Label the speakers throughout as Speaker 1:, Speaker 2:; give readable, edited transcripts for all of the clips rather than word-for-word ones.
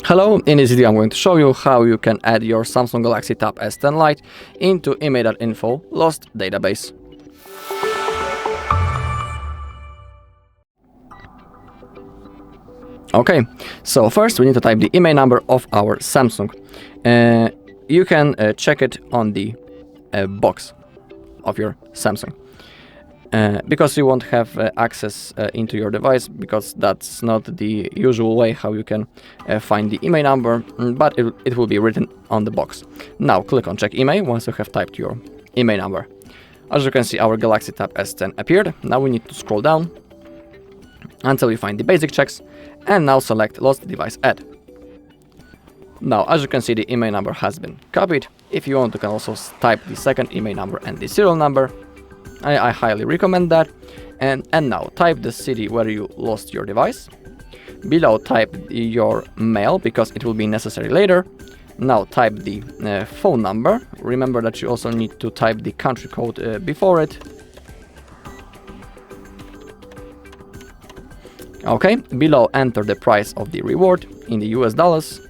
Speaker 1: Hello, in this video I'm going to show you how you can add your Samsung Galaxy Tab S10 Lite into IMEI.info lost database. Okay, so first we need to type the IMEI number of our Samsung. You can check it on the box of your Samsung. Because you won't have access into your device, because that's not the usual way how you can find the IMEI number, but it will be written on the box. Now click on check IMEI once you have typed your IMEI number. As you can see, our Galaxy Tab S10 appeared. Now we need to scroll down until we find the basic checks, and now select lost device add. Now, as you can see, the IMEI number has been copied. If you want, you can also type the second IMEI number and the serial number. I highly recommend that. And now type the city where you lost your device. Below type your mail, because it will be necessary later. Now type the phone number. Remember that you also need to type the country code before it. Okay, below enter the price of the reward in the US dollars.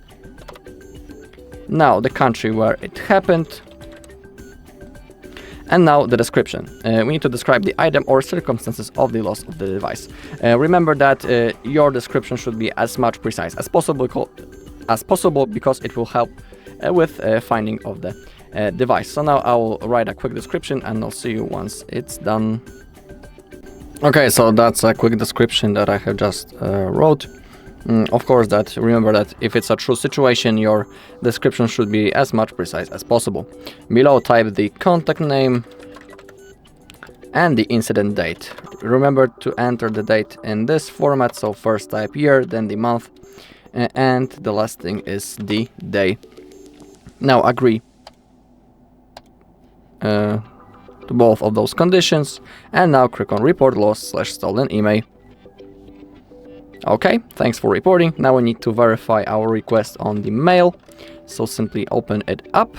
Speaker 1: Now the country where it happened. And now the description. We need to describe the item or circumstances of the loss of the device. Remember that your description should be as much precise as possible, because it will help with finding of the device. So now I will write a quick description and I'll see you once it's done. Okay, so that's a quick description that I have just wrote. Of course, remember that if it's a true situation, your description should be as much precise as possible. Below type the contact name and the incident date. Remember to enter the date in this format, so first type year, then the month, and the last thing is the day. Now agree to both of those conditions, and now click on report lost/stolen IMEI. Okay, thanks for reporting. Now we need to verify our request on the mail. So simply open it up.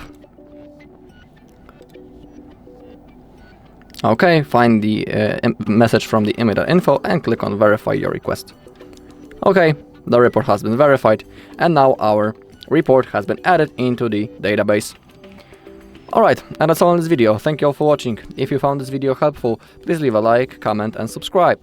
Speaker 1: Okay, find the message from the IMEI.info and click on verify your request. Okay, the report has been verified, and now our report has been added into the database. Alright, and that's all in this video. Thank you all for watching. If you found this video helpful, please leave a like, comment and subscribe.